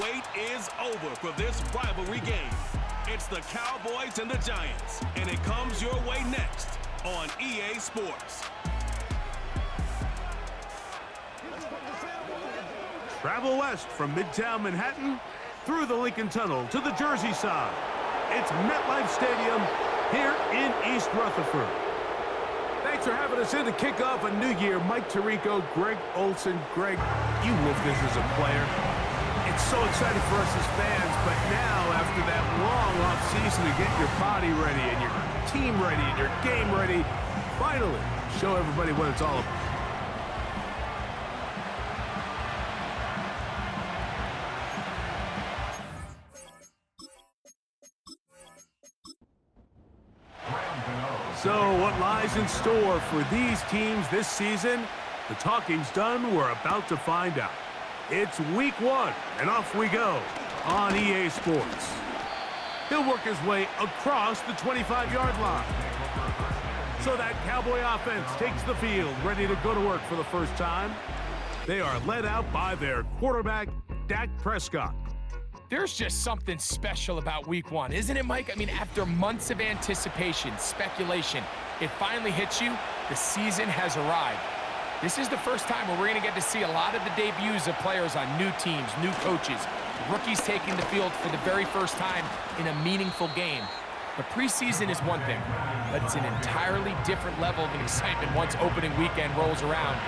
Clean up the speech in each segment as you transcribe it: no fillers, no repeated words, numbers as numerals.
wait is over for this rivalry game. It's the Cowboys and the Giants, and it comes your way next on EA Sports. Travel west from Midtown Manhattan through the Lincoln Tunnel to the Jersey side. It's MetLife Stadium here in East Rutherford. Thanks for having us in to kick off a new year. Mike Tirico, Greg Olson. Greg, you lived this as a player. It's so exciting for us as fans, but now after that long off-season to get your body ready and your team ready and your game ready, finally show everybody what it's all about. So what lies in store for these teams this season? The talking's done. We're about to find out. It's week 1, and off we go on EA Sports. He'll work his way across the 25-yard line. So that Cowboy offense takes the field, ready to go to work for the first time. They are led out by their quarterback, Dak Prescott. There's just something special about week 1, isn't it, Mike? I mean, after months of anticipation, speculation, it finally hits you. The season has arrived. This is the first time where we're going to get to see a lot of the debuts of players on new teams, new coaches, rookies taking the field for the very first time in a meaningful game. The preseason is one thing, but it's an entirely different level of excitement once opening weekend rolls around.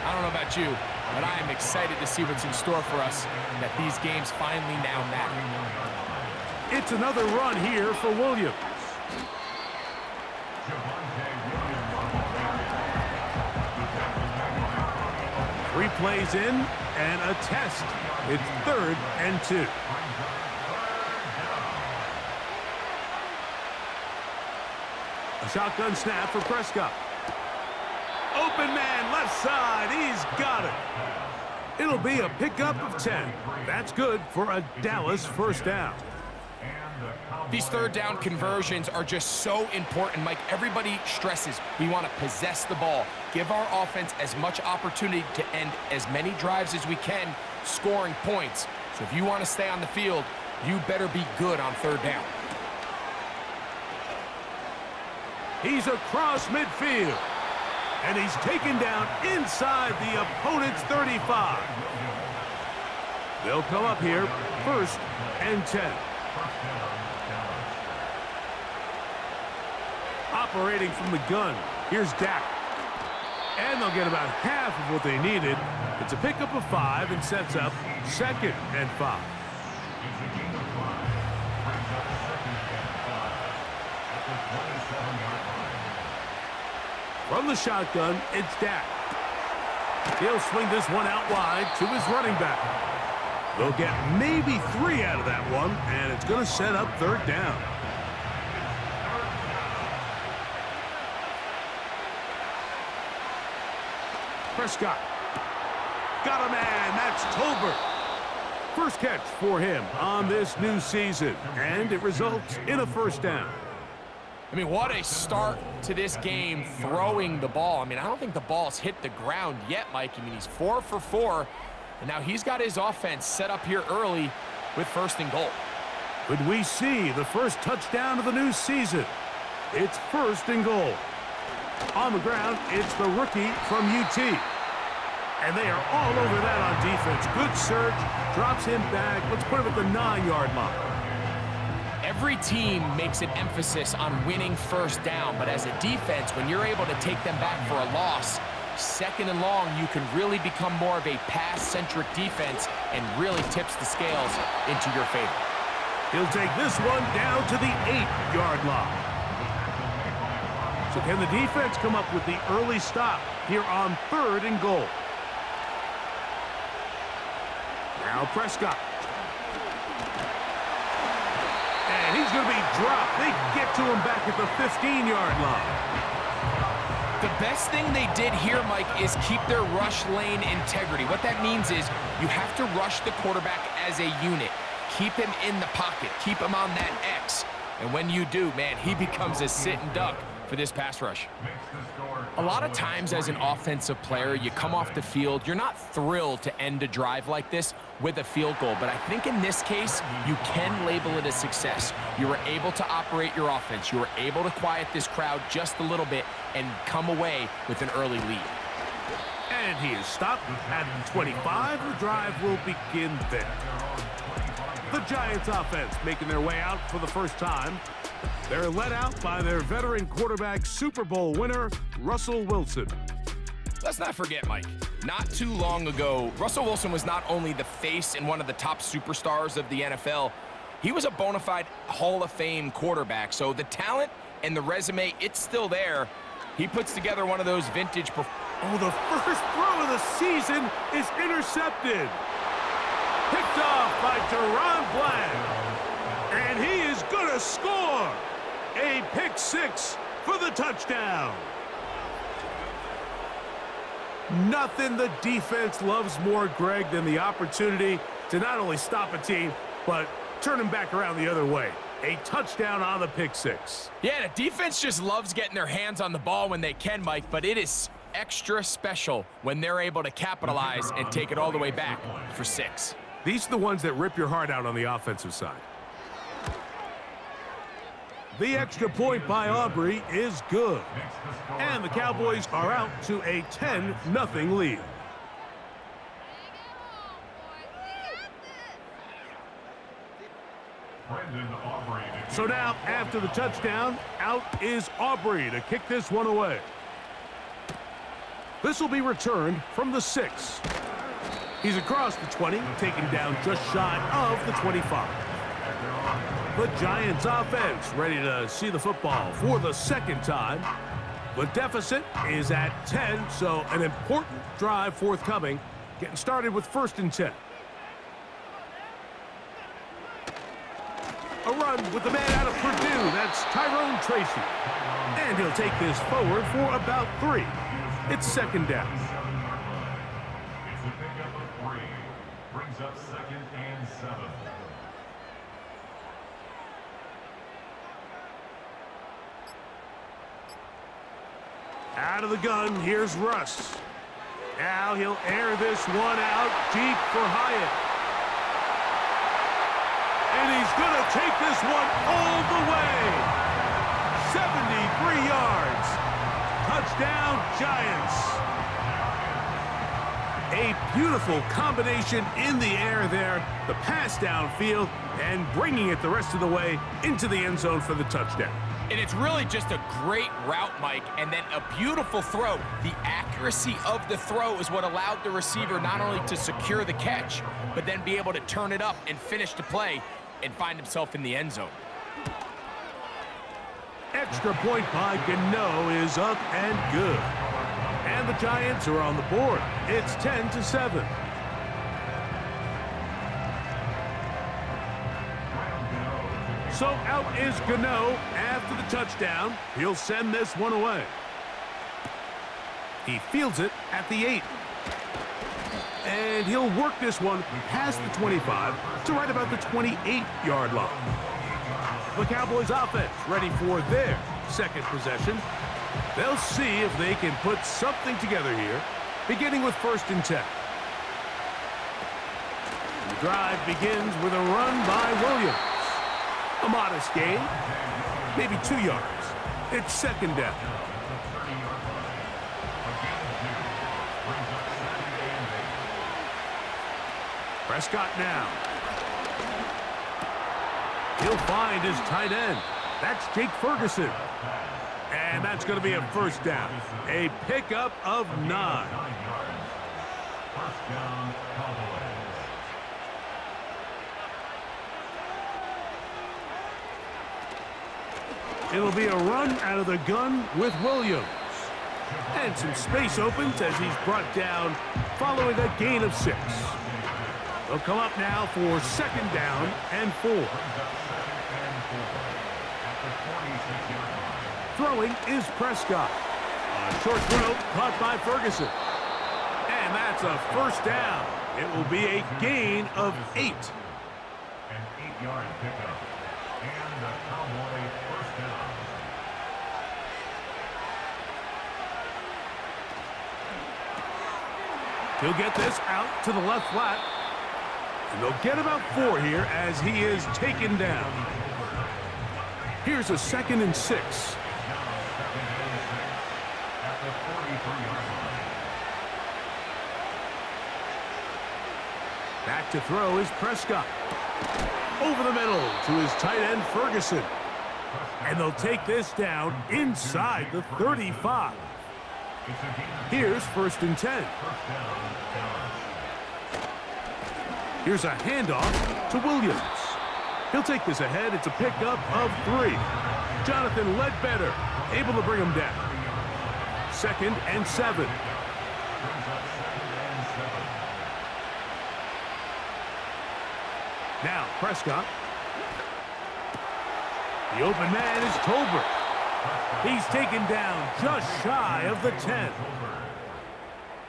I don't know about you, but I am excited to see what's in store for us, and that these games finally now matter. It's another run here for Williams. 3 plays in and a test. It's 3rd and 2. A shotgun snap for Prescott. Open man, left side. He's got it. It'll be a pickup of 10. That's good for a Dallas first down. These third down conversions are just so important, Mike. Everybody stresses we want to possess the ball, give our offense as much opportunity to end as many drives as we can, scoring points. So if you want to stay on the field, you better be good on third down. He's across midfield, and he's taken down inside the opponent's 35. They'll come up here, 1st and 10. Operating from the gun, here's Dak. And they'll get about half of what they needed. It's a pickup of 5 and sets up 2nd and 5. From the shotgun, it's Dak. He'll swing this one out wide to his running back. They'll get maybe 3 out of that one, and it's going to set up 3rd down. Prescott. Got a man. That's Tolbert. First catch for him on this new season, and it results in a 1st down. I mean, what a start to this game throwing the ball. I mean, I don't think the ball's hit the ground yet, Mike. I mean, he's 4 for 4, and now he's got his offense set up here early with 1st and goal. Could we see the first touchdown of the new season? It's 1st and goal. On the ground, it's the rookie from UT. And they are all over that on defense. Good surge, drops him back. Let's put him at the 9-yard line. Every team makes an emphasis on winning 1st down, but as a defense, when you're able to take them back for a loss, 2nd and long, you can really become more of a pass-centric defense and really tips the scales into your favor. He'll take this one down to the 8-yard line. So can the defense come up with the early stop here on 3rd and goal? Now Prescott. And he's going to be dropped. They get to him back at the 15-yard line. The best thing they did here, Mike, is keep their rush lane integrity. What that means is you have to rush the quarterback as a unit. Keep him in the pocket. Keep him on that X. And when you do, man, he becomes a sit and duck for this pass rush. A lot of times as an offensive player, you come off the field, you're not thrilled to end a drive like this with a field goal, but I think in this case, you can label it a success. You were able to operate your offense. You were able to quiet this crowd just a little bit and come away with an early lead. And he is stopped at 25. The drive will begin there. The Giants offense making their way out for the first time. They're led out by their veteran quarterback, Super Bowl winner, Russell Wilson. Let's not forget, Mike, not too long ago, Russell Wilson was not only the face and one of the top superstars of the NFL, he was a bona fide Hall of Fame quarterback. So the talent and the resume, it's still there. He puts together one of those vintage... Oh, the first throw of the season is intercepted. Picked off by Deron Bland. And he is going to score. A pick six for the touchdown. Nothing the defense loves more, Greg, than the opportunity to not only stop a team, but turn them back around the other way. A touchdown on the pick six. Yeah, the defense just loves getting their hands on the ball when they can, Mike, but it is extra special when they're able to capitalize and take it all the way back for 6. These are the ones that rip your heart out on the offensive side. The extra point by Aubrey is good. And the Cowboys are out to a 10-0 lead. So now, after the touchdown, out is Aubrey to kick this one away. This will be returned from the 6. He's across the 20, taken down just shy of the 25. The Giants offense ready to see the football for the second time. The deficit is at 10, so an important drive forthcoming. Getting started with 1st and 10. A run with the man out of Purdue. That's Tyrone Tracy. And he'll take this forward for about 3. It's 2nd down. It's a pickup of 3. Brings up 2nd and 7. Out of the gun, here's Russ. Now he'll air this one out deep for Hyatt. And he's going to take this one all the way. 73 yards. Touchdown, Giants. A beautiful combination in the air there. The pass downfield and bringing it the rest of the way into the end zone for the touchdown. And it's really just a great route, Mike, and then a beautiful throw. The accuracy of the throw is what allowed the receiver not only to secure the catch, but then be able to turn it up and finish the play and find himself in the end zone. Extra point by Gano is up and good. And the Giants are on the board. It's 10-7. So out is Gano after the touchdown. He'll send this one away. He fields it at the 8. And he'll work this one past the 25 to right about the 28-yard line. The Cowboys offense ready for their second possession. They'll see if they can put something together here, beginning with 1st and 10. The drive begins with a run by Williams. A modest gain, maybe 2 yards. It's 2nd down. Prescott now. He'll find his tight end. That's Jake Ferguson. And that's going to be a 1st down. A pickup of 9. 1st down, Cowboys. It'll be a run out of the gun with Williams. And some space opens as he's brought down following a gain of 6. They'll come up now for 2nd down and 4. Throwing is Prescott. A short throw caught by Ferguson. And that's a 1st down. It will be a gain of 8. An 8-yard pickup. And the Cowboy 1st down. He'll get this out to the left flat. And they'll get about 4 here as he is taken down. Here's a 2nd and 6. Back to throw is Prescott. Over the middle to his tight end, Ferguson. And they'll take this down inside the 35. Here's 1st and 10. Here's a handoff to Williams. He'll take this ahead. It's a pickup of 3. Jonathan Ledbetter able to bring him down. 2nd and 7. Now Prescott. The open man is Tolbert. He's taken down just shy of the 10.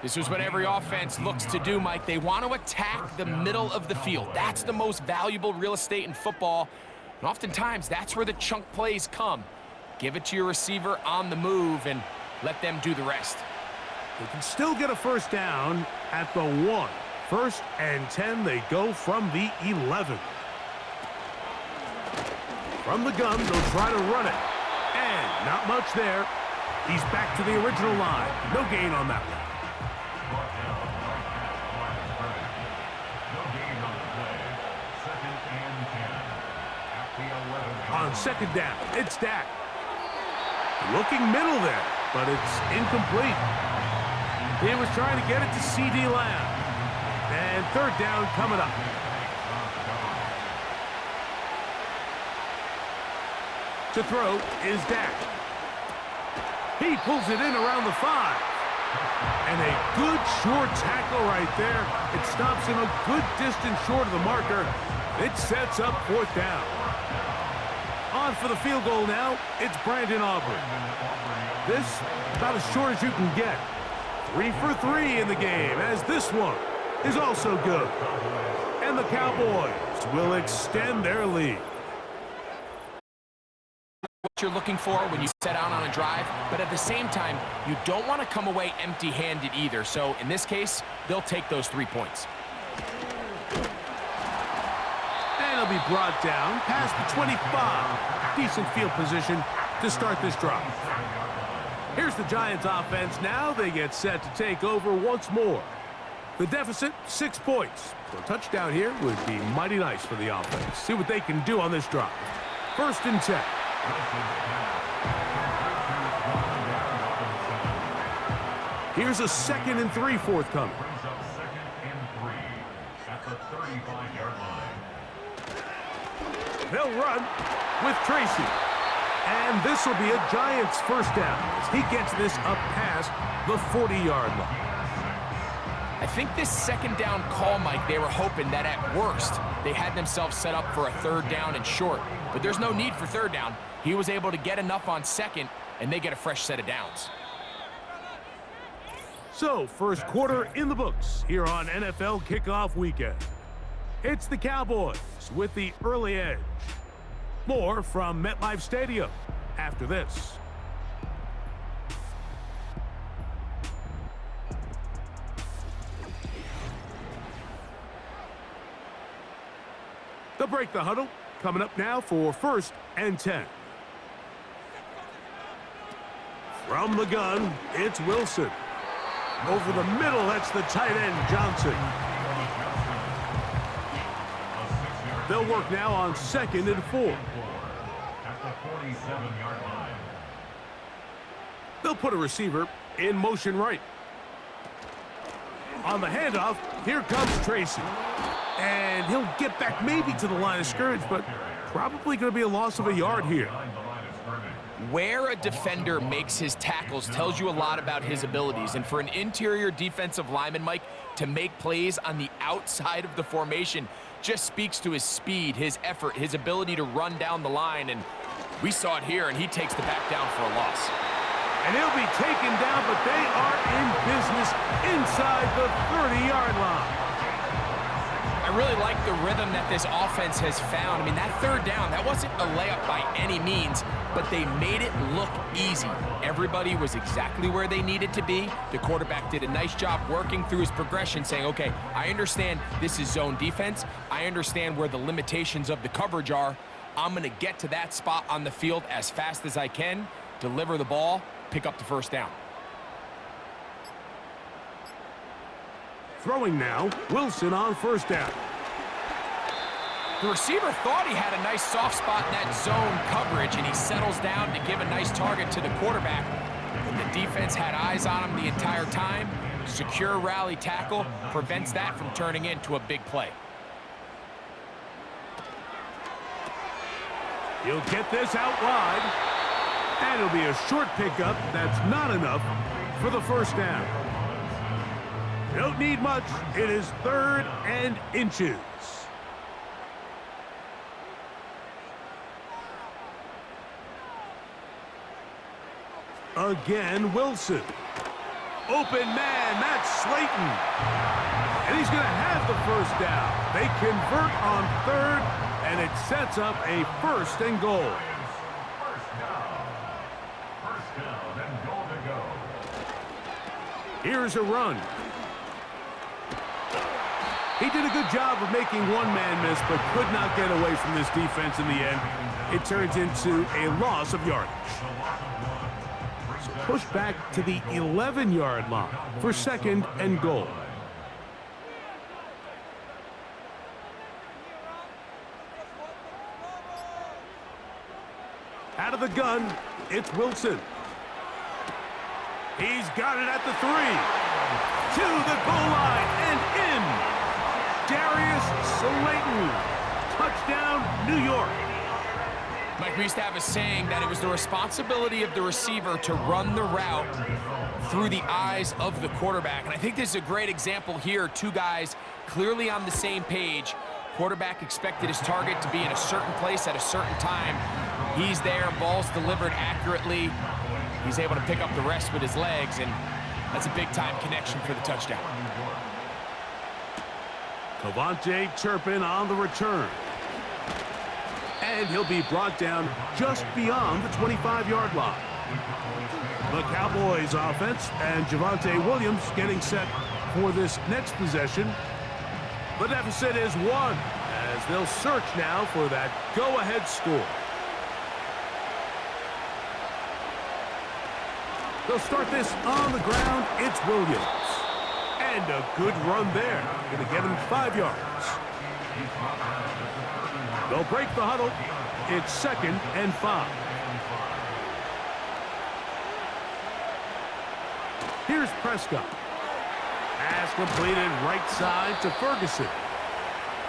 This is what every offense looks to do, Mike. They want to attack the middle of the field. That's the most valuable real estate in football. And oftentimes, that's where the chunk plays come. Give it to your receiver on the move and let them do the rest. They can still get a 1st down at the 1. 1st and 10, they go from the 11. From the gun, they'll try to run it. And not much there. He's back to the original line. No gain on that one. On 2nd down, it's Dak. Looking middle there, but it's incomplete. He was trying to get it to C.D. Lamb. And 3rd down coming up. To throw is Dak. He pulls it in around the 5. And a good short tackle right there. It stops him a good distance short of the marker. It sets up 4th down. On for the field goal now, it's Brandon Aubrey. This, about as short as you can get. 3 for 3 in the game, as this one is also good. And the Cowboys will extend their lead. What you're looking for when you set out on a drive, but at the same time, you don't want to come away empty-handed either. So in this case, they'll take those 3 points. And he'll be brought down past the 25. Decent field position to start this drive. Here's the Giants offense now. They get set to take over once more. The deficit, 6 points. So a touchdown here would be mighty nice for the offense. See what they can do on this drive. 1st and 10. Here's a 2nd and 3 forthcoming. They'll run with Tracy. And this will be a Giants 1st down as he gets this up past the 40-yard line. I think this 2nd down call, Mike, they were hoping that at worst they had themselves set up for a 3rd down and short. But there's no need for 3rd down. He was able to get enough on 2nd, and they get a fresh set of downs. So, 1st quarter in the books here on NFL Kickoff Weekend. It's the Cowboys with the early edge. More from MetLife Stadium after this. They'll break the huddle. Coming up now for 1st and 10. From the gun, it's Wilson. Over the middle, that's the tight end, Johnson. They'll work now on 2nd and 4. At the 47-yard line. They'll put a receiver in motion right. On the handoff, here comes Tracy. And he'll get back maybe to the line of scrimmage, but probably going to be a loss of a yard here. Where a defender makes his tackles tells you a lot about his abilities. And for an interior defensive lineman, Mike, to make plays on the outside of the formation just speaks to his speed, his effort, his ability to run down the line. And we saw it here, and he takes the back down for a loss. And he'll be taken down, but they are in business inside the 30-yard line. I really like the rhythm that this offense has found. I mean, that third down, that wasn't a layup by any means, but they made it look easy. Everybody was exactly where they needed to be. The quarterback did a nice job working through his progression, saying, okay, I understand this is zone defense. I understand where the limitations of the coverage are. I'm going to get to that spot on the field as fast as I can, deliver the ball, pick up the first down. Throwing now, Wilson on first down. The receiver thought he had a nice soft spot in that zone coverage, and he settles down to give a nice target to the quarterback. And the defense had eyes on him the entire time. Secure rally tackle prevents that from turning into a big play. He'll get this out wide. And it'll be a short pickup. That's not enough for the first down. Don't need much. It is 3rd and inches. Again, Wilson. Open man, Matt Slayton. And he's going to have the first down. They convert on 3rd, and it sets up a 1st and goal. First down and goal to go. Here's a run. He did a good job of making one man miss, but could not get away from this defense in the end. It turns into a loss of yardage. So push back to the 11-yard line for 2nd and goal. Out of the gun, it's Wilson. He's got it at the 3. To the goal line and in. Darius Slayton. Touchdown, New York. Mike, we used to have a saying that it was the responsibility of the receiver to run the route through the eyes of the quarterback. And I think this is a great example here. Two guys clearly on the same page. Quarterback expected his target to be in a certain place at a certain time. He's there, ball's delivered accurately. He's able to pick up the rest with his legs, and that's a big-time connection for the touchdown. Cavante Turpin on the return. And he'll be brought down just beyond the 25-yard line. The Cowboys offense and Javonte Williams getting set for this next possession. The deficit is 1 as they'll search now for that go-ahead score. They'll start this on the ground. It's Williams. And a good run there. Going to get him 5 yards. They'll break the huddle. It's 2nd and 5. Here's Prescott. Pass completed right side to Ferguson.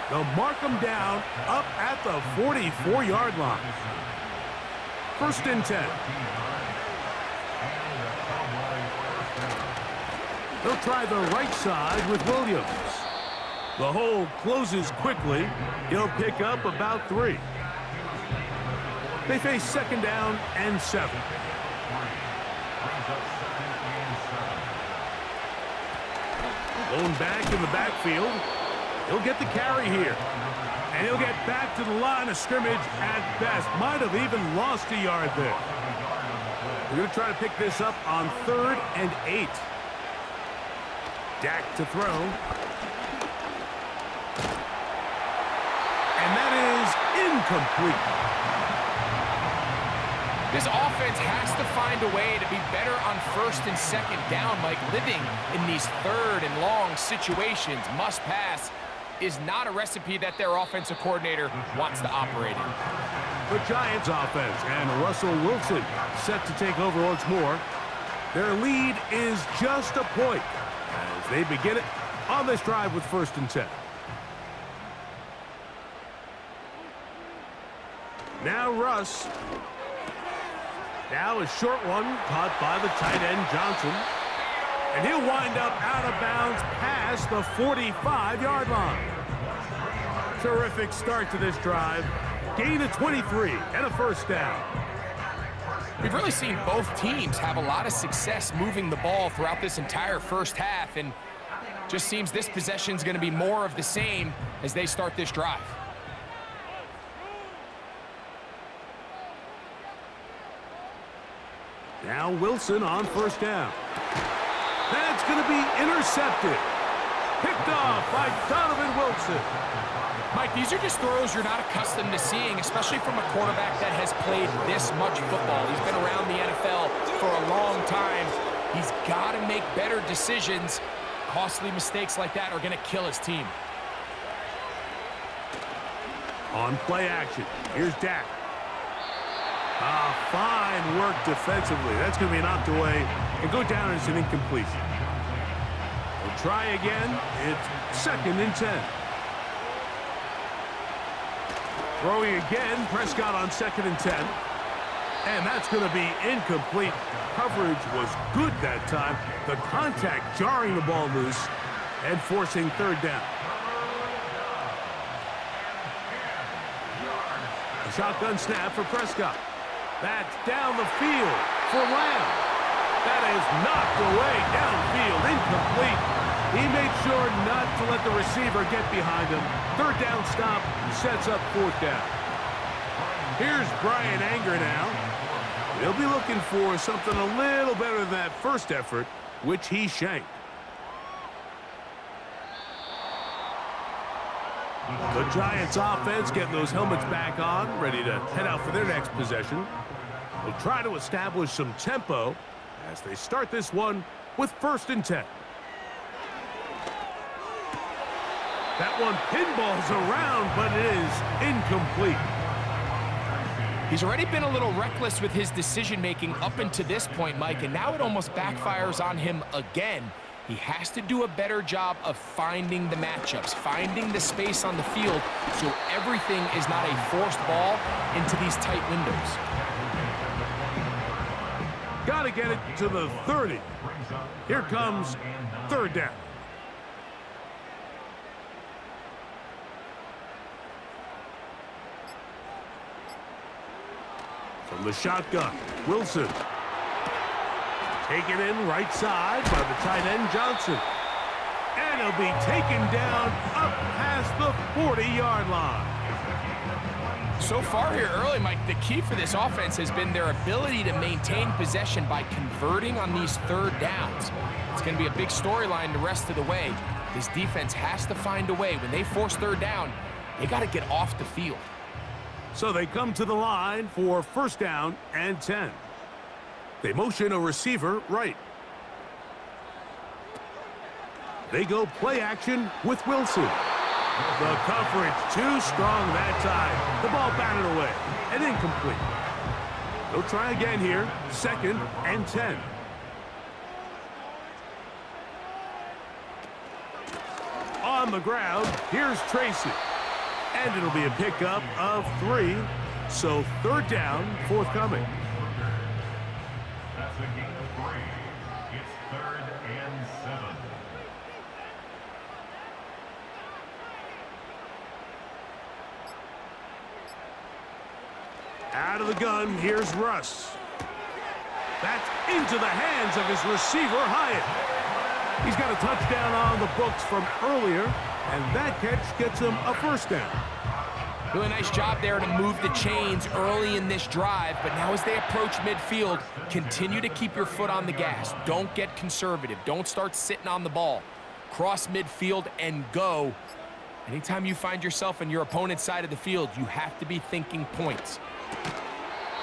They'll mark him down up at the 44-yard line. 1st and 10. They'll try the right side with Williams. The hole closes quickly. He'll pick up about 3. They face 2nd down and 7. Going back in the backfield. He'll get the carry here. And he'll get back to the line of scrimmage at best. Might have even lost a yard there. We're going to try to pick this up on 3rd and 8. Dak to throw. And that is incomplete. This offense has to find a way to be better on 1st and 2nd down. Like, living in these 3rd and long situations, must pass, is not a recipe that their offensive coordinator wants to operate in. The Giants offense and Russell Wilson set to take over once more. Their lead is just a point as they begin it on this drive with 1st and 10. Now Russ. Now a short one caught by the tight end Johnson. And he'll wind up out of bounds past the 45-yard line. Terrific start to this drive. Gain of 23 and a 1st down. We've really seen both teams have a lot of success moving the ball throughout this entire first half, and Just seems this possession's going to be more of the same as they start this drive. Now Wilson on first down. That's going to be intercepted. Picked off by Donovan Wilson. Mike, these are just throws you're not accustomed to seeing, especially from a quarterback that has played this much football. He's been around the NFL for a long time. He's got to make better decisions. Costly mistakes like that are going to kill his team. On play action, here's Dak. Fine work defensively. That's going to be knocked away and go down as an incompletion. We'll try again. It's 2nd and 10. Throwing again, Prescott on 2nd and 10. And that's going to be incomplete. Coverage was good that time. The contact jarring the ball loose and forcing 3rd down. A shotgun snap for Prescott. That's down the field for Lamb. That is knocked away downfield, incomplete. He made sure not to let the receiver get behind him. 3rd down stop sets up 4th down. Here's Brian Anger now. He'll be looking for something a little better than that first effort, which he shanked. The Giants offense getting those helmets back on, ready to head out for their next possession. They'll try to establish some tempo as they start this one with 1st and 10. That one pinballs around, but it is incomplete. He's already been a little reckless with his decision-making up until this point, Mike, and now it almost backfires on him again. He has to do a better job of finding the matchups, finding the space on the field so everything is not a forced ball into these tight windows. Got to get it to the 30. Here comes 3rd down. From the shotgun, Wilson. Taken in right side by the tight end Johnson. And he'll be taken down up past the 40-yard line. So far here early, Mike, the key for this offense has been their ability to maintain possession by converting on these 3rd downs. It's going to be a big storyline the rest of the way. This defense has to find a way. When they force 3rd down, they got to get off the field. So they come to the line for 1st down and 10. They motion a receiver right. They go play action with Wilson. The coverage too strong that time. The ball batted away and incomplete. They'll try again here. 2nd and 10. On the ground, here's Tracy. And it'll be a pickup of 3. So 3rd down forthcoming. That's a gain of 3. It's 3rd and 7. Out of the gun, here's Russ. That's into the hands of his receiver, Hyatt. He's got a touchdown on the books from earlier, and that catch gets him a 1st down. Really nice job there to move the chains early in this drive, but now as they approach midfield, continue to keep your foot on the gas. Don't get conservative. Don't start sitting on the ball. Cross midfield and go. Anytime you find yourself on your opponent's side of the field, you have to be thinking points.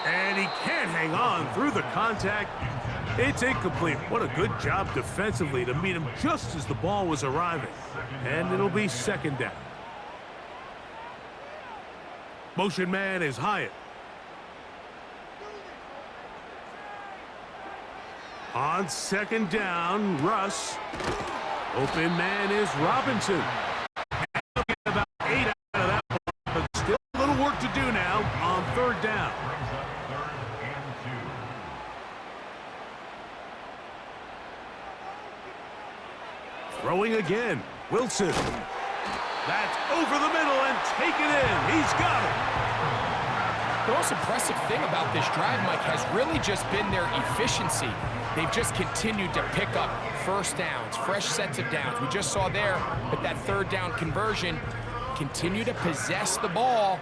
And he can't hang on through the contact. It's incomplete. What a good job defensively to meet him just as the ball was arriving. And it'll be 2nd down. Motion man is Hyatt. On 2nd down, Russ. Open man is Robinson. And get about 8 out of that one, but still a little work to do now on 3rd down. Throwing again, Wilson. That's over the middle and taken in. He's got it. The most impressive thing about this drive, Mike, has really just been their efficiency. They've just continued to pick up first downs, fresh sets of downs. We just saw there with that third down conversion, continue to possess the ball.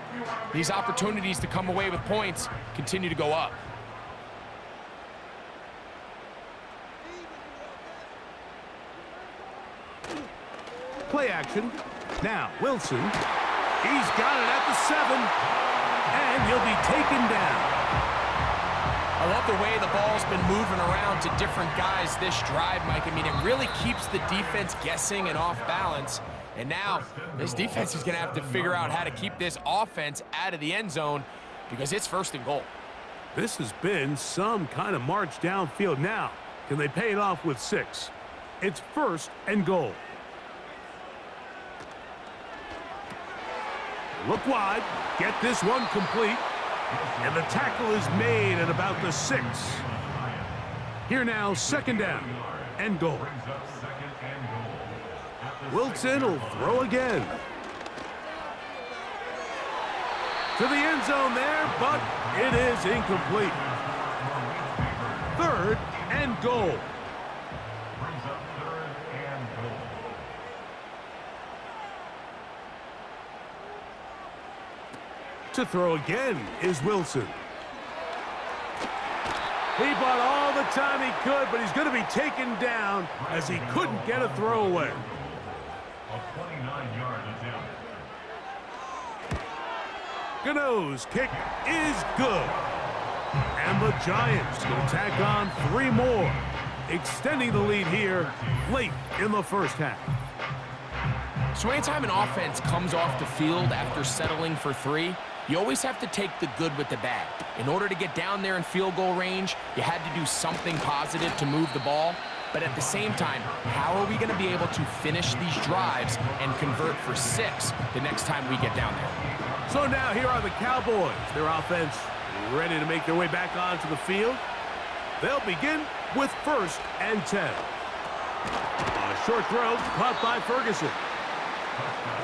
These opportunities to come away with points continue to go up. Play action. Now, Wilson. He's got it at the 7. And he'll be taken down. I love the way the ball's been moving around to different guys this drive, Mike. I mean, it really keeps the defense guessing and off balance. And now, this defense is going to have to figure out how to keep this offense out of the end zone because it's 1st and goal. This has been some kind of march downfield. Now, can they pay it off with 6? It's 1st and goal. Look wide. Get this one complete. And the tackle is made at about the 6. Here now, 2nd down and goal. Wilson will throw again. To the end zone there, but it is incomplete. 3rd and goal. To throw again is Wilson. He bought all the time he could, but he's going to be taken down as he couldn't get a throwaway. A 29-yard attempt. Gano's kick is good. And the Giants will tack on 3 more, extending the lead here late in the first half. So anytime an offense comes off the field after settling for 3, you always have to take the good with the bad. In order to get down there in field goal range, you had to do something positive to move the ball. But at the same time, how are we going to be able to finish these drives and convert for 6 the next time we get down there? So now here are the Cowboys. Their offense ready to make their way back onto the field. They'll begin with 1st and 10. A short throw caught by Ferguson.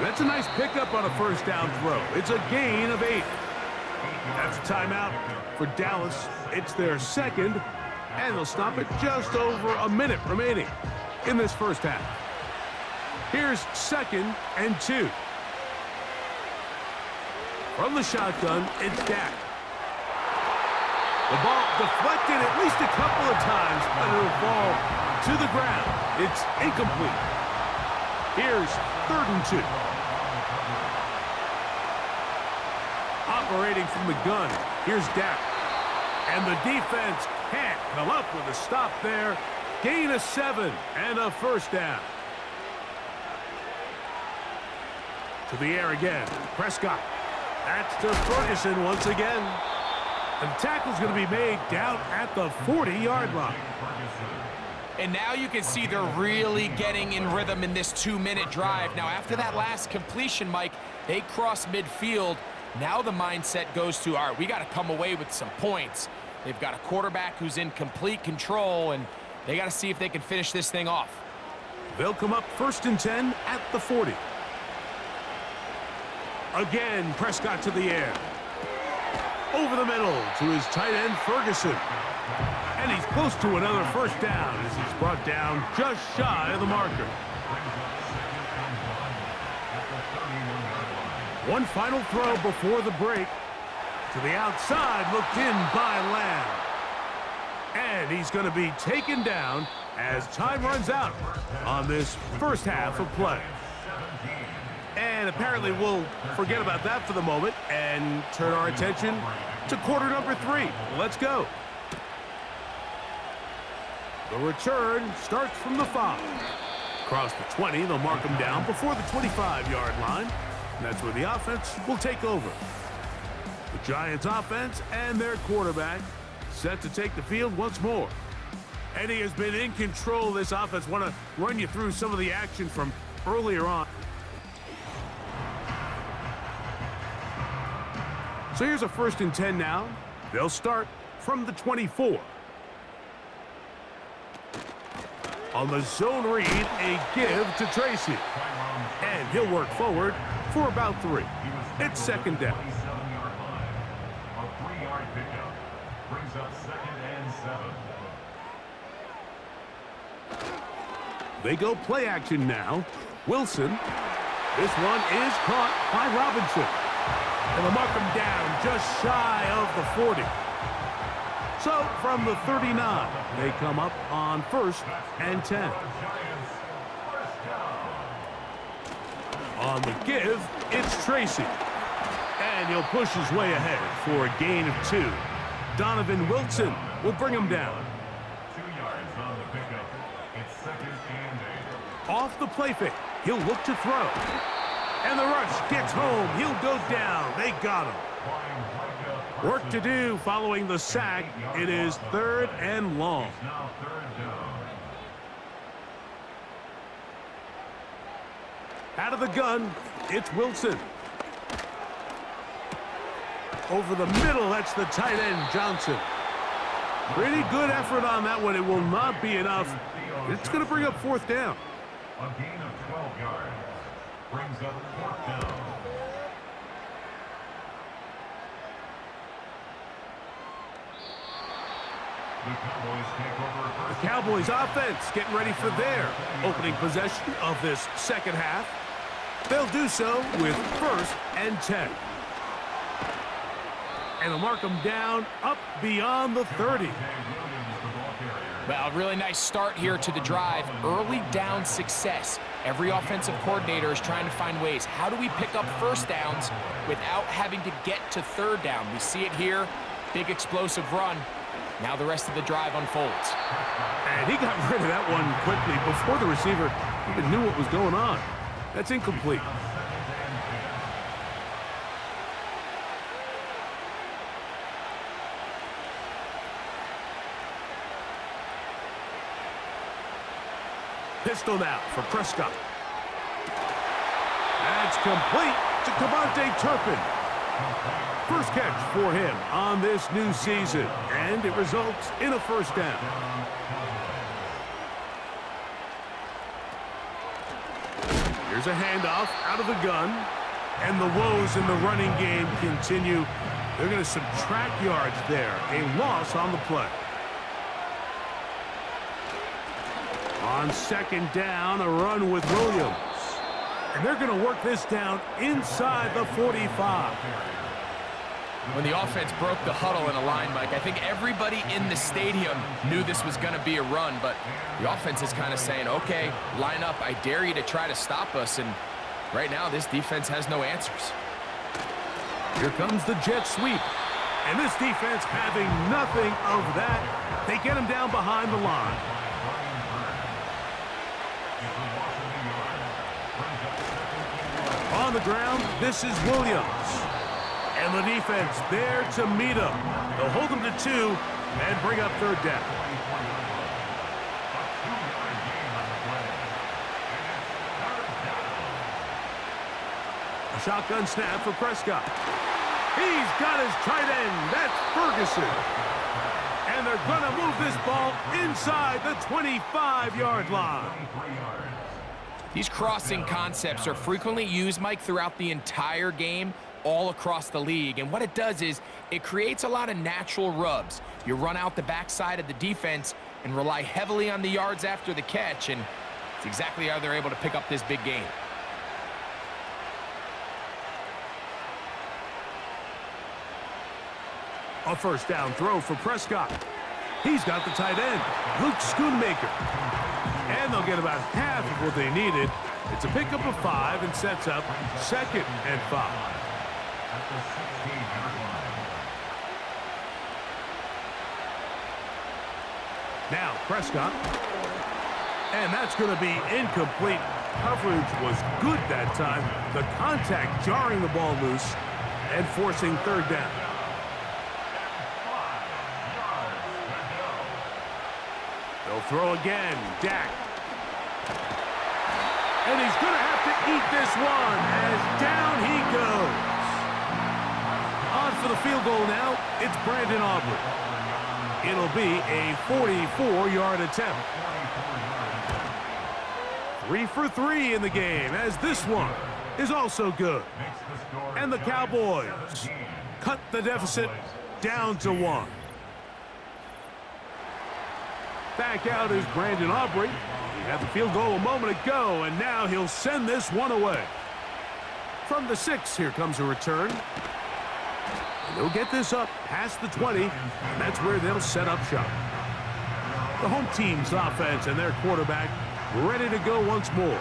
That's a nice pickup on a 1st down throw. It's a gain of 8. That's a timeout for Dallas. It's their 2nd, and they'll stop it just over a minute remaining in this first half. Here's 2nd and 2. From the shotgun, it's Dak. The ball deflected at least a couple of times, but it'll fall to the ground. It's incomplete. Here's 3rd and 2. Operating from the gun, here's Dak. And the defense can't come up with a stop there. Gain of 7 and a 1st down. To the air again, Prescott. That's to Ferguson once again. And the tackle's going to be made down at the 40-yard line. And now you can see they're really getting in rhythm in this 2-minute drive. Now, after that last completion, Mike, they cross midfield. Now the mindset goes to, all right, we got to come away with some points. They've got a quarterback who's in complete control, and they got to see if they can finish this thing off. They'll come up 1st and 10 at the 40. Again, Prescott to the air. Over the middle to his tight end, Ferguson. And he's close to another 1st down as he's brought down just shy of the marker. One final throw before the break. To the outside, looked in by Lamb. And he's going to be taken down as time runs out on this first half of play. And apparently we'll forget about that for the moment and turn our attention to quarter number 3. Let's go. The return starts from the 5. Across the 20, they'll mark them down before the 25-yard line. And that's where the offense will take over. The Giants offense and their quarterback set to take the field once more. And he has been in control of this offense. Want to run you through some of the action from earlier on. So here's a 1st and 10 now. They'll start from the 24. On the zone read, a give to Tracy. And he'll work forward for about 3. It's 2nd down. 2-yard pickup. Brings up 2nd and 7. They go play action now. Wilson. This one is caught by Robinson. And they'll mark him down just shy of the 40. So from the 39, they come up on 1st and 10. On the give, it's Tracy. And he'll push his way ahead for a gain of 2. Donovan Wilson will bring him down. 2 yards on the pickup. It's 2nd and 8. Off the play fake, he'll look to throw. And the rush gets home. He'll go down. They got him. Work to do following the sack. It is 3rd and long. Now 3rd down. Out of the gun, it's Wilson. Over the middle, that's the tight end, Johnson. Pretty good effort on that one. It will not be enough. It's going to bring up 4th down. A gain of 12 yards. Brings up 4th down. The Cowboys take over first. The Cowboys offense getting ready for their opening possession of this second half. They'll do so with 1st and 10. And they'll mark them down up beyond the 30. Well, really nice start here to the drive. Early down success. Every offensive coordinator is trying to find ways. How do we pick up 1st downs without having to get to 3rd down? We see it here. Big explosive run. Now the rest of the drive unfolds. And he got rid of that one quickly before the receiver even knew what was going on. That's incomplete. Pistol now for Prescott. That's complete to Cavante Turpin. First catch for him on this new season, and it results in a 1st down. Here's a handoff out of the gun, and the woes in the running game continue. They're going to subtract yards there. A loss on the play. On 2nd down, a run with Williams. And they're going to work this down inside the 45. When the offense broke the huddle in a line, Mike, I think everybody in the stadium knew this was going to be a run, but the offense is kind of saying, okay, line up. I dare you to try to stop us, and right now this defense has no answers. Here comes the jet sweep, and this defense having nothing of that. They get him down behind the line. On the ground, this is Williams. And the defense there to meet him. They'll hold him to 2 and bring up 3rd down. A shotgun snap for Prescott. He's got his tight end. That's Ferguson. And they're going to move this ball inside the 25-yard line. These crossing concepts are frequently used, Mike, throughout the entire game, all across the league. And what it does is it creates a lot of natural rubs. You run out the backside of the defense and rely heavily on the yards after the catch, and it's exactly how they're able to pick up this big game. A 1st down throw for Prescott. He's got the tight end, Luke Schoonmaker. And they'll get about half of what they needed. It's a pickup of 5 and sets up 2nd and 5. Now Prescott. And that's going to be incomplete. Coverage was good that time. The contact jarring the ball loose and forcing 3rd down. They'll throw again. Dak. And he's going to have to eat this one as down he goes. On for the field goal now, it's Brandon Aubrey. It'll be a 44-yard attempt. 3 for 3 in the game, as this one is also good. And the Cowboys cut the deficit down to 1. Back out is Brandon Aubrey. He had the field goal a moment ago, and now he'll send this one away. From the 6, here comes a return. And they'll get this up past the 20, and that's where they'll set up shop. The home team's offense and their quarterback ready to go once more.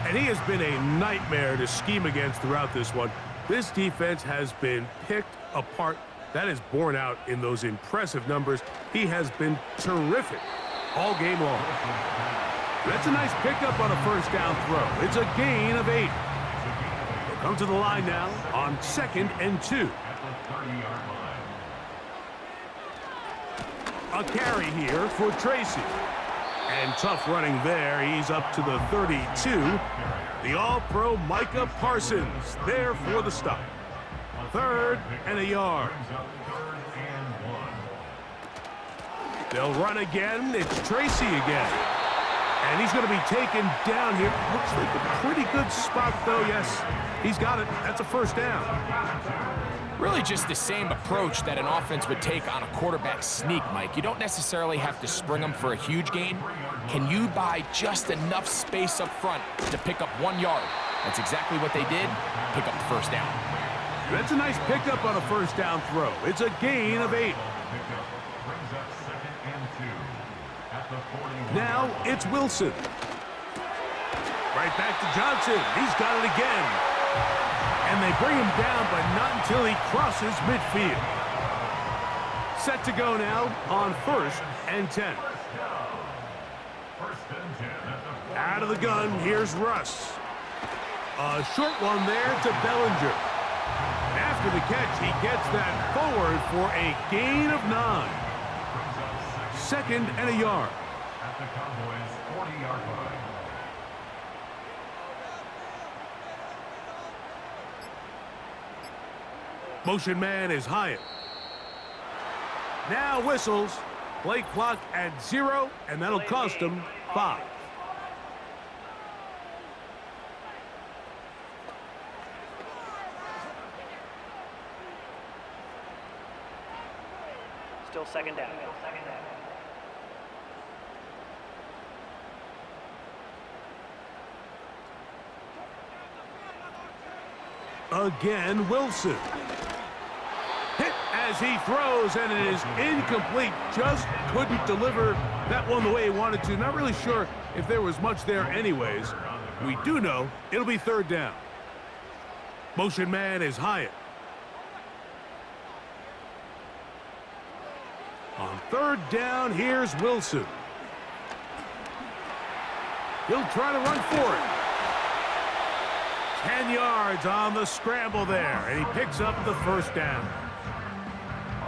And he has been a nightmare to scheme against throughout this one. This defense has been picked apart. That is borne out in those impressive numbers. He has been terrific all game long. That's a nice pickup on a first down throw. It's a gain of 8. They'll come to the line now on 2nd and 2. A carry here for Tracy. And tough running there. He's up to the 32. The All-Pro Micah Parsons there for the stop. 3rd and a yard. They'll run again. It's Tracy again. And he's going to be taken down here. Looks like a pretty good spot, though. Yes, he's got it. That's a first down. Really just the same approach that an offense would take on a quarterback sneak, Mike. You don't necessarily have to spring them for a huge gain. Can you buy just enough space up front to pick up 1 yard? That's exactly what they did. Pick up the first down. That's a nice pickup on a first down throw. It's a gain of 8. Now it's Wilson. Right back to Johnson. He's got it again. And they bring him down, but not until he crosses midfield. Set to go now on 1st and 10. Out of the gun, here's Russ. A short one there to Bellinger. After the catch, he gets that forward for a gain of 9. 2nd and a yard. At the Cowboys' 40-yard line. Motion man is Hyatt. Now whistles. Play clock at 0, and that'll cost him 5. Still second down. Again, Wilson. Hit as he throws, and it is incomplete. Just couldn't deliver that one the way he wanted to. Not really sure if there was much there anyways. We do know it'll be 3rd down. Motion man is Hyatt. On 3rd down, here's Wilson. He'll try to run for it. 10 yards on the scramble there, and he picks up the first down.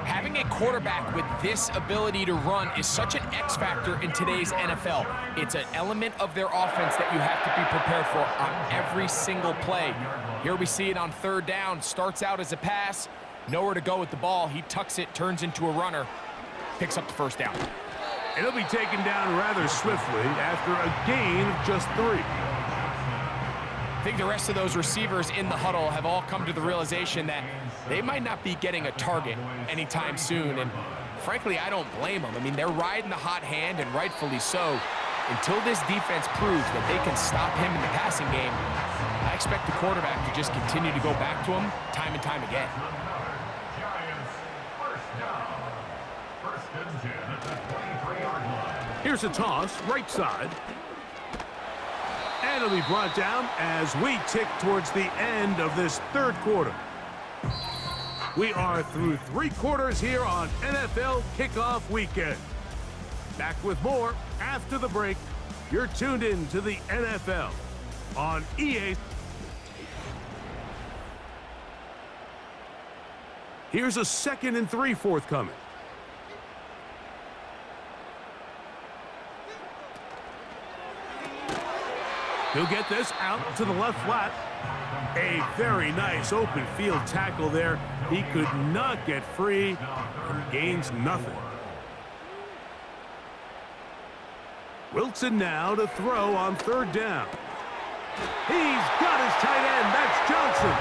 Having a quarterback with this ability to run is such an X factor in today's NFL. It's an element of their offense that you have to be prepared for on every single play. Here we see it on 3rd down. Starts out as a pass, nowhere to go with the ball. He tucks it, turns into a runner, picks up the first down. And he'll be taken down rather swiftly after a gain of just 3. I think the rest of those receivers in the huddle have all come to the realization that they might not be getting a target anytime soon, and frankly, I don't blame them. I mean, they're riding the hot hand, and rightfully so. Until this defense proves that they can stop him in the passing game, I expect the quarterback to just continue to go back to him time and time again. Here's a toss, right side. And it'll be brought down as we tick towards the end of this 3rd quarter. We are through 3 quarters here on NFL Kickoff Weekend. Back with more after the break. You're tuned in to the NFL on EA. Here's a 2nd and 3 forthcoming. He'll get this out to the left flat. A very nice open field tackle there. He could not get free and gains nothing. Wilson now to throw on 3rd down. He's got his tight end. That's Johnson.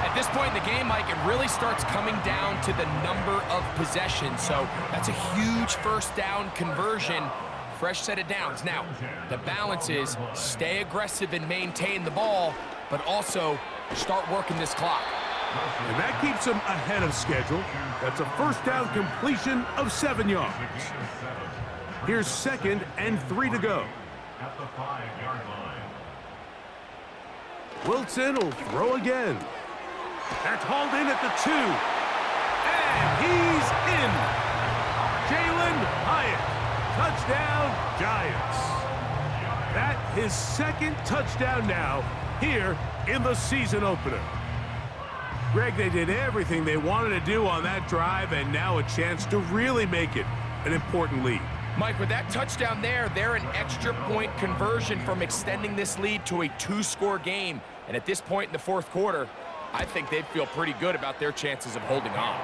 At this point in the game, Mike, it really starts coming down to the number of possessions. So that's a huge first down conversion. Fresh set of downs. Now, the balance is stay aggressive and maintain the ball, but also start working this clock. And that keeps them ahead of schedule. That's a first down completion of 7 yards. Here's 2nd and 3 to go. At the 5-yard line. Wilson will throw again. That's hauled in at the 2. And he's in. Jalen Hyatt. Touchdown, Giants. That his 2nd touchdown now here in the season opener. Greg, they did everything they wanted to do on that drive, and now a chance to really make it an important lead. Mike, with that touchdown there, they're an extra point conversion from extending this lead to a 2-score game. And at this point in the 4th quarter, I think they'd feel pretty good about their chances of holding on.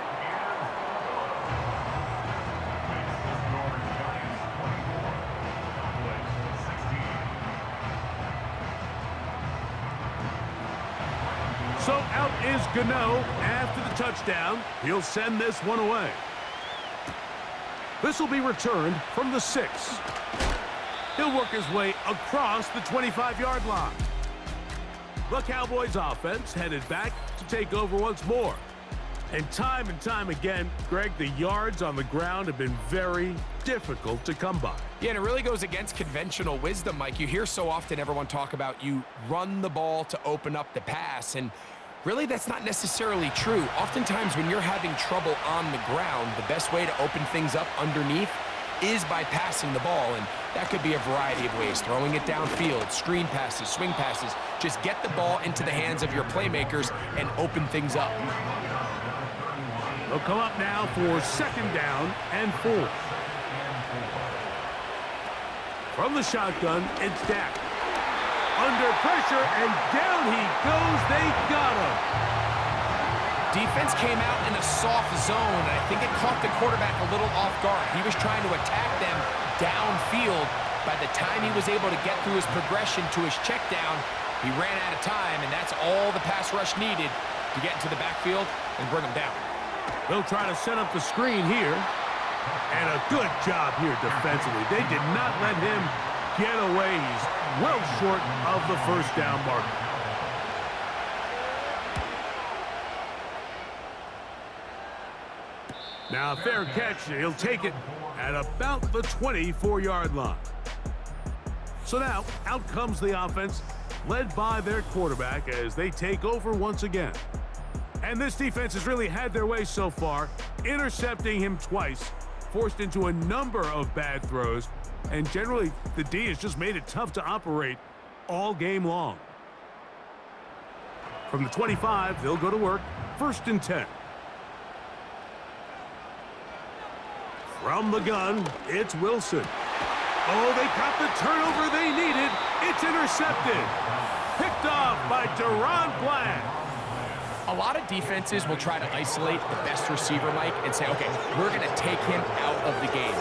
So out is Gano after the touchdown. He'll send this one away. This will be returned from the 6. He'll work his way across the 25-yard line. The Cowboys offense headed back to take over once more. And time again, Greg, the yards on the ground have been very difficult to come by. Yeah, and it really goes against conventional wisdom, Mike. You hear so often everyone talk about you run the ball to open up the pass, and really that's not necessarily true. Oftentimes when you're having trouble on the ground, the best way to open things up underneath is by passing the ball, and that could be a variety of ways. Throwing it downfield, screen passes, swing passes. Just get the ball into the hands of your playmakers and open things up. They'll come up now for 2nd down and 4. From the shotgun, it's Dak. Under pressure, and down he goes. They got him. Defense came out in a soft zone, and I think it caught the quarterback a little off guard. He was trying to attack them downfield. By the time he was able to get through his progression to his check down, he ran out of time, and that's all the pass rush needed to get into the backfield and bring him down. They'll try to set up the screen here. And a good job here defensively. They did not let him get away. He's well short of the first down marker. Now a fair catch. He'll take it at about the 24-yard line. So now out comes the offense, led by their quarterback as they take over once again. And this defense has really had their way so far, intercepting him twice, forced into a number of bad throws, and generally the D has just made it tough to operate all game long. From the 25, they'll go to work, 1st and 10. From the gun, it's Wilson. Oh, they got the turnover they needed. It's intercepted. Picked off by Deron Bland. A lot of defenses will try to isolate the best receiver, Mike, and say, okay, we're going to take him out of the game.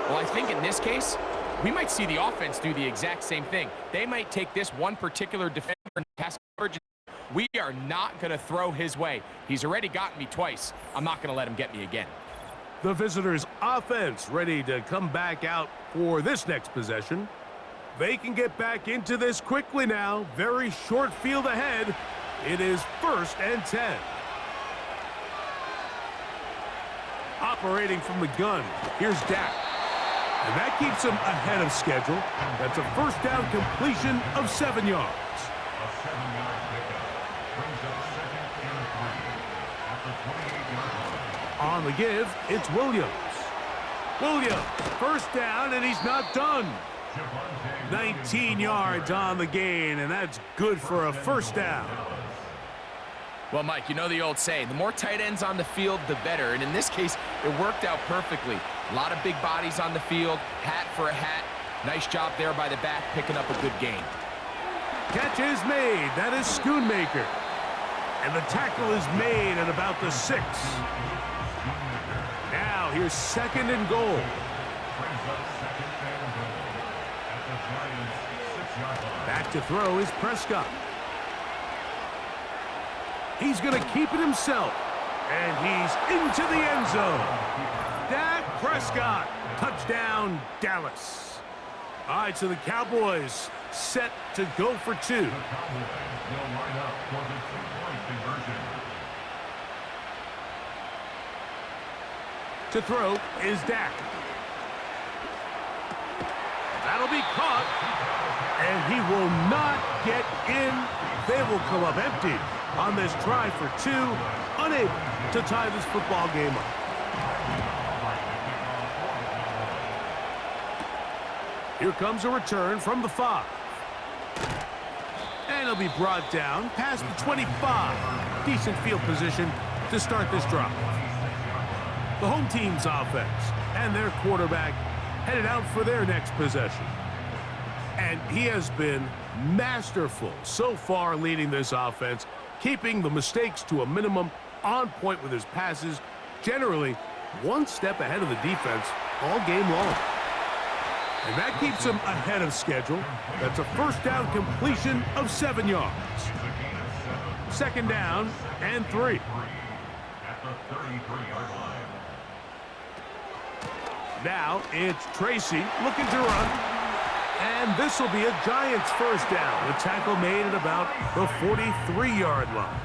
Well, I think in this case, we might see the offense do the exact same thing. They might take this one particular defender in pass coverage. We are not going to throw his way. He's already gotten me twice. I'm not going to let him get me again. The visitors' offense ready to come back out for this next possession. They can get back into this quickly now. Very short field ahead. It is 1st and 10. Operating from the gun, here's Dak. And that keeps him ahead of schedule. That's a first down completion of 7 yards. A 7-yard pickup brings up 2nd and 3 at the 28-yard line. On the give, it's Williams. Williams, first down, and he's not done. 19 yards on the gain, and that's good for a first down. Well, Mike, you know the old saying, the more tight ends on the field, the better. And in this case, it worked out perfectly. A lot of big bodies on the field, hat for a hat. Nice job there by the back, picking up a good gain. Catch is made. That is Schoonmaker. And the tackle is made at about the 6. Now, here's 2nd and goal. Back to throw is Prescott. He's going to keep it himself. And he's into the end zone. Dak Prescott. Touchdown, Dallas. All right, so the Cowboys set to go for two. The Cowboys will line up for the two-point conversion. To throw is Dak. That'll be caught. And he will not get in. They will come up empty on this try for two. Unable to tie this football game up. Here comes a return from the 5. And he'll be brought down past the 25. Decent field position to start this drive. The home team's offense and their quarterback headed out for their next possession. And he has been masterful so far leading this offense, keeping the mistakes to a minimum, on point with his passes, generally one step ahead of the defense all game long. And that keeps him ahead of schedule. That's a first down completion of 7 yards. Second down and 3. At the 33-yard line. Now it's Tracy looking to run. And this will be a Giants first down. The tackle made at about the 43-yard line.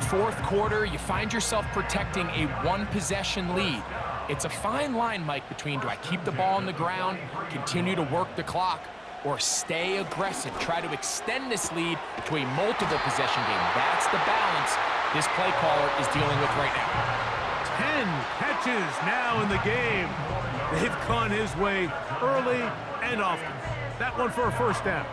Fourth quarter, you find yourself protecting a one-possession lead. It's a fine line, Mike, between do I keep the ball on the ground, continue to work the clock, or stay aggressive, try to extend this lead to a multiple possession game. That's the balance this play caller is dealing with right now. 10 catches now in the game. They've gone his way early and often. That one for a first down.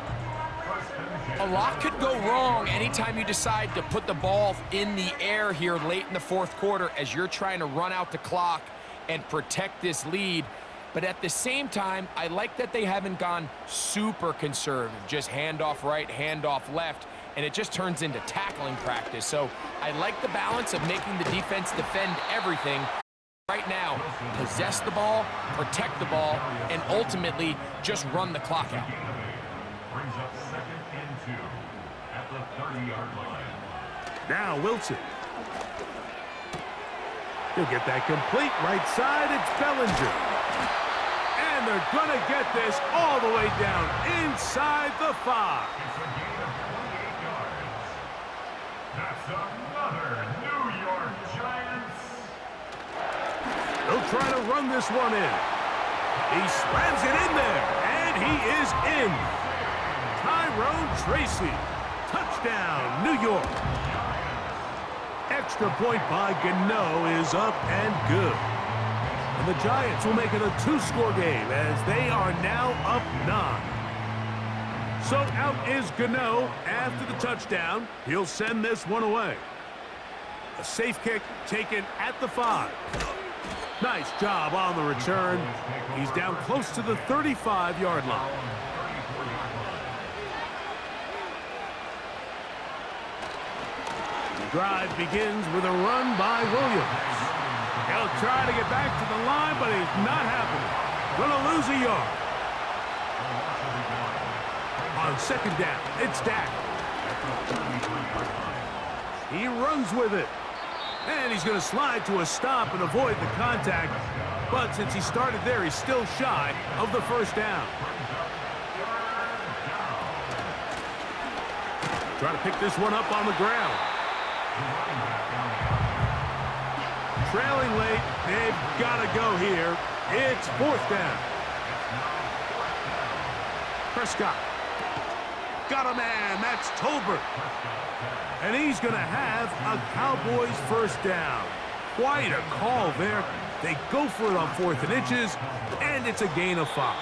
A lot could go wrong anytime you decide to put the ball in the air here late in the fourth quarter as you're trying to run out the clock and protect this lead. But at the same time, I like that they haven't gone super conservative, just handoff right, handoff left, and it just turns into tackling practice. So I like the balance of making the defense defend everything. Right now, possess the ball, protect the ball, and ultimately just run the clock out. Brings up 2nd and 2 at the 30-yard line. Now Wilson. He'll get that complete right side. It's Bellinger. And they're going to get this all the way down inside the 5. It's a gain of 28 yards. That's another New York Giants. He'll try to run this one in. He slams it in there, and he is in. Tyrone Tracy. Touchdown, New York. Extra point by Gano is up and good. And the Giants will make it a 2-score game as they are now up 9. So out is Gano after the touchdown. He'll send this one away. A safe kick taken at the 5. Nice job on the return. He's down close to the 35-yard line. The drive begins with a run by Williams. He'll try to get back to the line, but it's not happening. Gonna lose a yard. On second down, it's Dak. He runs with it. And he's going to slide to a stop and avoid the contact. But since he started there, he's still shy of the first down. Try to pick this one up on the ground. Trailing late, they've got to go here. It's fourth down. Prescott. Got a man, that's Tolbert. And he's going to have a Cowboys first down. Quite a call there. They go for it on 4th and inches, and it's a gain of 5.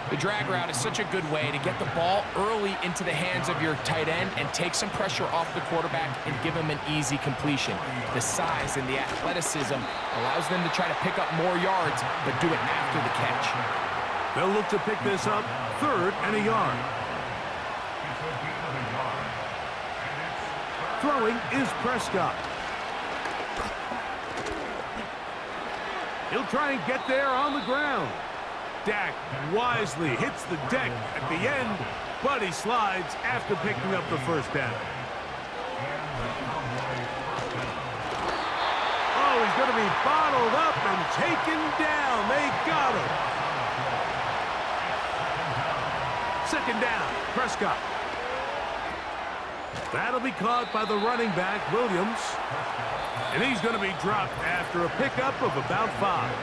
The drag route is such a good way to get the ball early into the hands of your tight end and take some pressure off the quarterback and give him an easy completion. The size and the athleticism allows them to try to pick up more yards, but do it after the catch. They'll look to pick this up 3rd and a yard. Throwing is Prescott. He'll try and get there on the ground. Dak wisely hits the deck at the end, but he slides after picking up the first down. Oh, he's going to be bottled up and taken down. They got him. Second down, Prescott. That'll be caught by the running back, Williams. And he's going to be dropped after a pickup of about 5.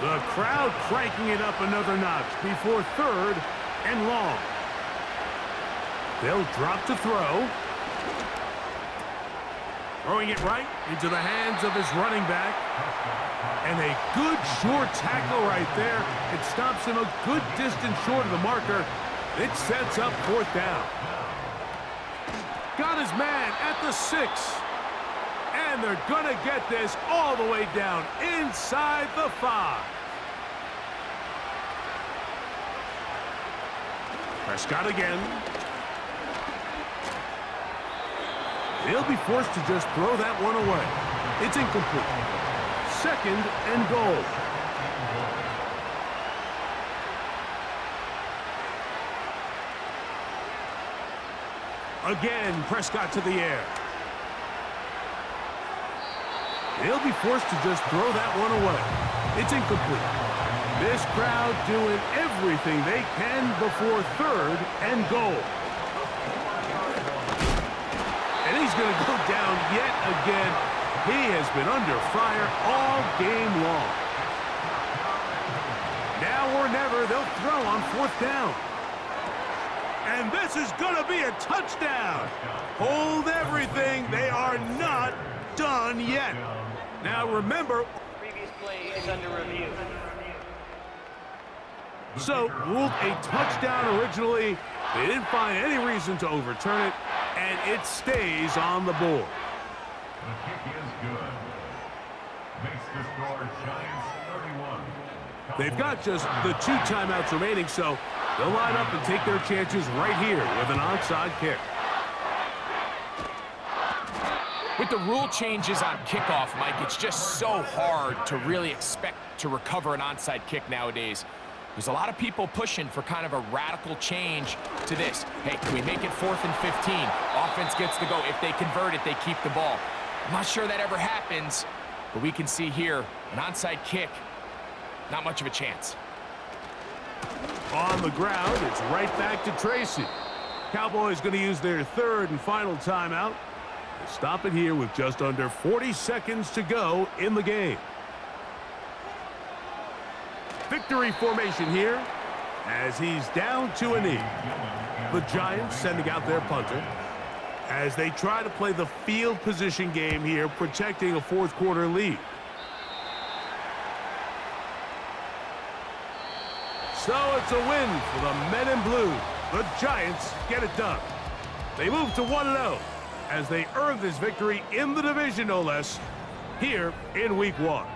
The crowd cranking it up another notch before 3rd and long. They'll drop to throw. Throwing it right into the hands of his running back. And a good short tackle right there. It stops him a good distance short of the marker. It sets up 4th down. Got his man at the 6. And they're going to get this all the way down inside the 5. Prescott again. He'll be forced to just throw that one away. It's incomplete. 2nd and goal. Again, Prescott to the air. He'll be forced to just throw that one away. It's incomplete. This crowd doing everything they can before 3rd and goal. And he's going to go down yet again. He has been under fire all game long. Now or never, they'll throw on 4th down. And this is going to be a touchdown. Hold everything. They are not done yet. Now remember, Previous play is under review. so ruled a touchdown originally. They didn't find any reason to overturn it, and it stays on the board. The kick is good. Makes the score Giants 31. They've got just the 2 timeouts remaining, so they'll line up and take their chances right here with an onside kick. With the rule changes on kickoff, Mike, it's just so hard to really expect to recover an onside kick nowadays. There's a lot of people pushing for kind of a radical change to this. Hey, can we make it 4th and 15? Offense gets to go. If they convert it, they keep the ball. I'm not sure that ever happens, but we can see here an onside kick, not much of a chance. On the ground, it's right back to Tracy. Cowboys going to use their 3rd and final timeout. They'll stop it here with just under 40 seconds to go in the game. Victory formation here as he's down to a knee. The Giants sending out their punter as they try to play the field position game here, protecting a 4th quarter lead. So it's a win for the Men in Blue. The Giants get it done. They move to 1-0 as they earn this victory in the division, no less, here in Week 1.